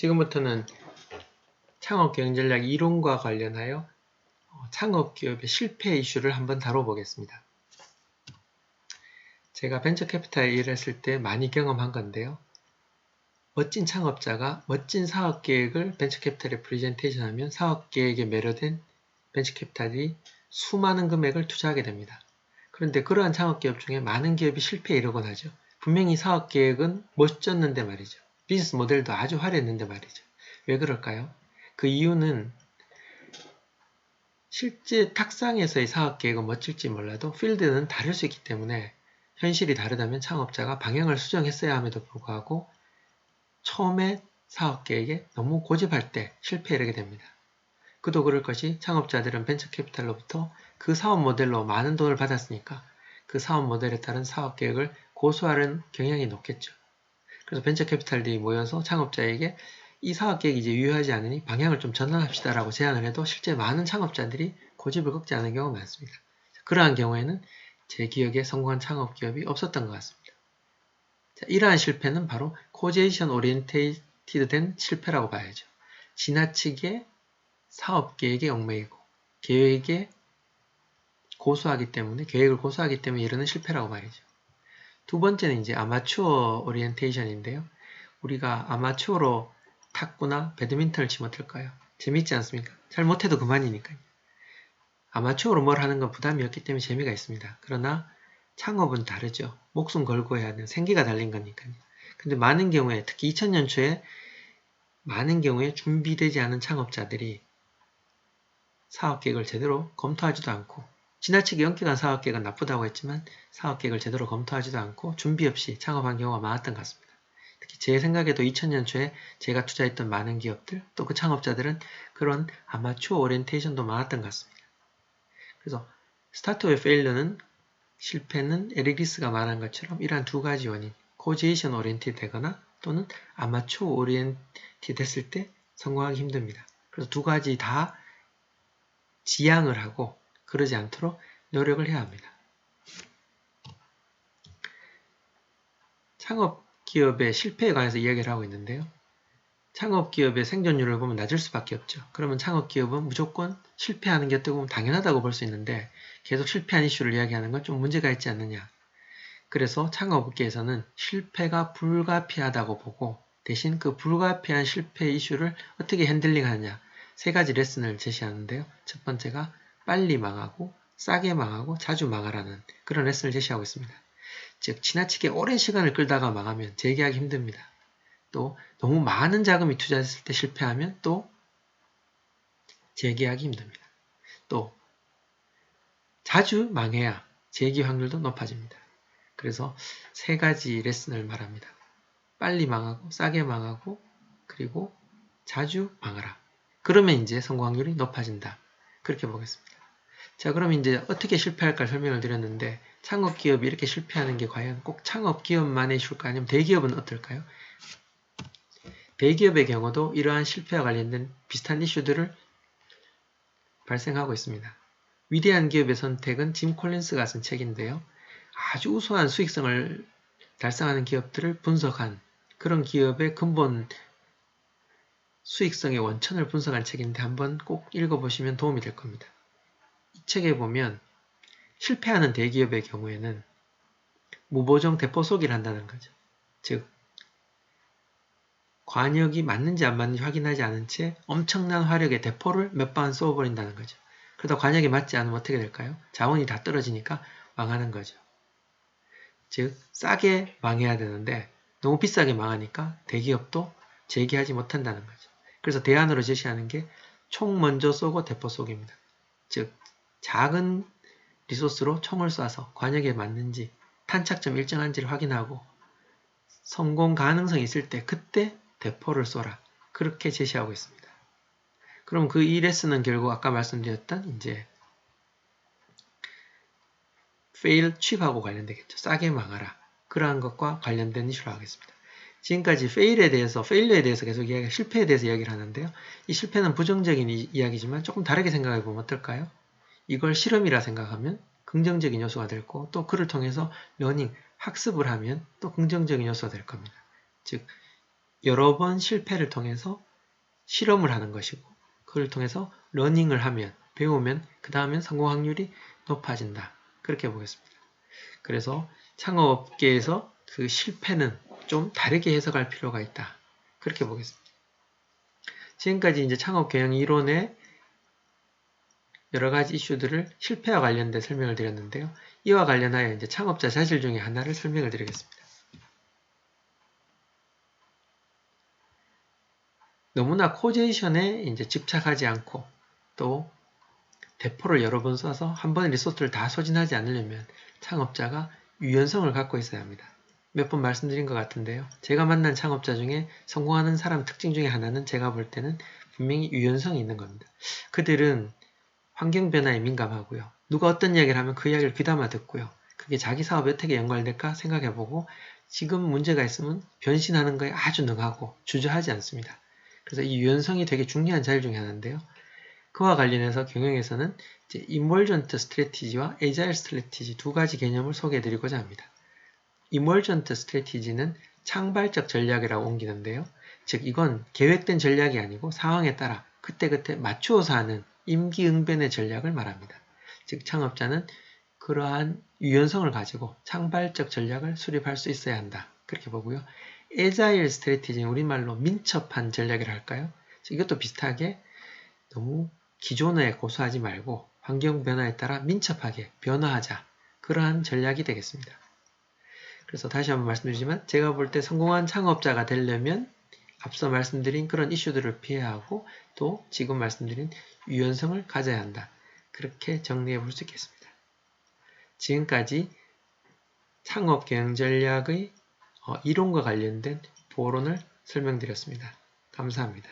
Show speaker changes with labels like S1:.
S1: 지금부터는 창업경쟁전략 이론과 관련하여 창업기업의 실패 이슈를 한번 다뤄보겠습니다. 제가 벤처캐피탈에 일했을 때 많이 경험한 건데요. 멋진 창업자가 멋진 사업계획을 벤처캐피탈에 프레젠테이션하면 사업계획에 매료된 벤처캐피탈이 수많은 금액을 투자하게 됩니다. 그런데 그러한 창업기업 중에 많은 기업이 실패에 이르곤 하죠. 분명히 사업계획은 멋졌는데 말이죠. 비즈니스 모델도 아주 화려했는데 말이죠. 왜 그럴까요? 그 이유는 실제 탁상에서의 사업계획은 멋질지 몰라도 필드는 다를 수 있기 때문에 현실이 다르다면 창업자가 방향을 수정했어야 함에도 불구하고 처음에 사업계획에 너무 고집할 때 실패에 이르게 됩니다. 그도 그럴 것이 창업자들은 벤처캐피탈로부터 그 사업 모델로 많은 돈을 받았으니까 그 사업 모델에 따른 사업계획을 고수하려는 경향이 높겠죠. 그래서 벤처캐피탈들이 모여서 창업자에게 이 사업계획이 이제 유효하지 않으니 방향을 좀 전환합시다 라고 제안을 해도 실제 많은 창업자들이 고집을 꺾지 않은 경우가 많습니다. 그러한 경우에는 제 기억에 성공한 창업기업이 없었던 것 같습니다. 자, 이러한 실패는 바로 코제이션 오리엔테이티드 된 실패라고 봐야죠. 지나치게 사업계획에 얽매이고 계획을 고수하기 때문에 이르는 실패라고 말이죠. 두 번째는 이제 아마추어 오리엔테이션인데요. 우리가 아마추어로 탁구나 배드민턴을 치면 어떨까요? 재밌지 않습니까? 잘 못해도 그만이니까요. 아마추어로 뭘 하는 건 부담이 없기 때문에 재미가 있습니다. 그러나 창업은 다르죠. 목숨 걸고 해야 하는 생기가 달린 거니까요. 근데 많은 경우에 특히 2000년 초에 많은 경우에 준비되지 않은 창업자들이 사업계획을 제대로 검토하지도 않고 지나치게 엄격한 사업계획은 나쁘다고 했지만 사업계획을 제대로 검토하지도 않고 준비 없이 창업한 경우가 많았던 것 같습니다. 특히 제 생각에도 2000년 초에 제가 투자했던 많은 기업들 또 그 창업자들은 그런 아마추어 오리엔테이션도 많았던 것 같습니다. 그래서 스타트업의 페일러는 실패는 에릭 리스가 말한 것처럼 이러한 두 가지 원인 코제이션 오리엔티드 되거나 또는 아마추어 오리엔티드 됐을 때 성공하기 힘듭니다. 그래서 두 가지 다 지양을 하고 그러지 않도록 노력을 해야 합니다. 창업기업의 실패에 관해서 이야기를 하고 있는데요. 창업기업의 생존율을 보면 낮을 수밖에 없죠. 그러면 창업기업은 무조건 실패하는 게 어떻게 보면 당연하다고 볼 수 있는데 계속 실패한 이슈를 이야기하는 건 좀 문제가 있지 않느냐. 그래서 창업업계에서는 실패가 불가피하다고 보고 대신 그 불가피한 실패 이슈를 어떻게 핸들링하느냐 세 가지 레슨을 제시하는데요. 첫 번째가 빨리 망하고 싸게 망하고 자주 망하라는 그런 레슨을 제시하고 있습니다. 즉 지나치게 오랜 시간을 끌다가 망하면 재기하기 힘듭니다. 또 너무 많은 자금이 투자했을 때 실패하면 또 재기하기 힘듭니다. 또 자주 망해야 재기 확률도 높아집니다. 그래서 세 가지 레슨을 말합니다. 빨리 망하고 싸게 망하고 그리고 자주 망하라. 그러면 이제 성공 확률이 높아진다. 그렇게 보겠습니다. 자, 그럼 이제 어떻게 실패할까 설명을 드렸는데 창업기업이 이렇게 실패하는 게 과연 꼭 창업기업만의 이슈일까 아니면 대기업은 어떨까요? 대기업의 경우도 이러한 실패와 관련된 비슷한 이슈들을 발생하고 있습니다. 위대한 기업의 선택은 짐 콜린스가 쓴 책인데요. 아주 우수한 수익성을 달성하는 기업들을 분석한 그런 기업의 근본 수익성의 원천을 분석한 책인데 한번 꼭 읽어보시면 도움이 될 겁니다. 이 책에 보면 실패하는 대기업의 경우에는 무보정 대포 쏘기를 한다는 거죠. 즉 관역이 맞는지 안 맞는지 확인하지 않은 채 엄청난 화력의 대포를 몇 방 쏘아버린다는 거죠. 그러다 관역이 맞지 않으면 어떻게 될까요? 자원이 다 떨어지니까 망하는 거죠. 즉 싸게 망해야 되는데 너무 비싸게 망하니까 대기업도 재기하지 못한다는 거죠. 그래서 대안으로 제시하는 게 총 먼저 쏘고 대포 쏘기입니다. 즉 작은 리소스로 총을 쏴서 관역에 맞는지 탄착점 일정한지를 확인하고 성공 가능성이 있을 때 그때 대포를 쏘라. 그렇게 제시하고 있습니다. 그럼 그 이 레슨은 결국 아까 말씀드렸던 이제 fail 취업하고 관련되겠죠. 싸게 망하라. 그러한 것과 관련된 이슈로 하겠습니다. 지금까지 fail에 대해서 계속 실패에 대해서 이야기를 하는데요. 이 실패는 부정적인 이야기지만 조금 다르게 생각해 보면 어떨까요? 이걸 실험이라 생각하면 긍정적인 요소가 될 거고 또 그를 통해서 학습을 하면 또 긍정적인 요소가 될 겁니다. 즉 여러 번 실패를 통해서 실험을 하는 것이고 그걸 통해서 러닝을 하면 배우면 그 다음엔 성공 확률이 높아진다. 그렇게 보겠습니다. 그래서 창업업계에서 그 실패는 좀 다르게 해석할 필요가 있다. 그렇게 보겠습니다. 지금까지 이제 창업 경영 이론의 여러 가지 이슈들을 실패와 관련된 설명을 드렸는데요. 이와 관련하여 이제 창업자 자질 중에 하나를 설명을 드리겠습니다. 너무나 코제이션에 이제 집착하지 않고 또 대포를 여러 번 쏴서 한 번에 리소스를 다 소진하지 않으려면 창업자가 유연성을 갖고 있어야 합니다. 몇 번 말씀드린 것 같은데요. 제가 만난 창업자 중에 성공하는 사람 특징 중에 하나는 제가 볼 때는 분명히 유연성이 있는 겁니다. 그들은 환경 변화에 민감하고요. 누가 어떤 이야기를 하면 그 이야기를 귀담아 듣고요. 그게 자기 사업에 어떻게 연관될까 생각해보고 지금 문제가 있으면 변신하는 거에 아주 능하고 주저하지 않습니다. 그래서 이 유연성이 되게 중요한 자질 중에 하나인데요. 그와 관련해서 경영에서는 이제 이멀전트 스트래티지와 에자일 스트래티지 두 가지 개념을 소개해드리고자 합니다. 이멀전트 스트래티지는 창발적 전략이라고 옮기는데요. 즉 이건 계획된 전략이 아니고 상황에 따라 그때그때 맞추어서 하는 임기응변의 전략을 말합니다. 즉 창업자는 그러한 유연성을 가지고 창발적 전략을 수립할 수 있어야 한다. 그렇게 보고요. 에자일 스트래티지는 우리말로 민첩한 전략이라 할까요? 즉 이것도 비슷하게 너무 기존에 고수하지 말고 환경 변화에 따라 민첩하게 변화하자. 그러한 전략이 되겠습니다. 그래서 다시 한번 말씀드리지만 제가 볼 때 성공한 창업자가 되려면 앞서 말씀드린 그런 이슈들을 피해야 하고 또 지금 말씀드린 유연성을 가져야 한다. 그렇게 정리해 볼 수 있겠습니다. 지금까지 창업 경영 전략의 이론과 관련된 보론을 설명드렸습니다. 감사합니다.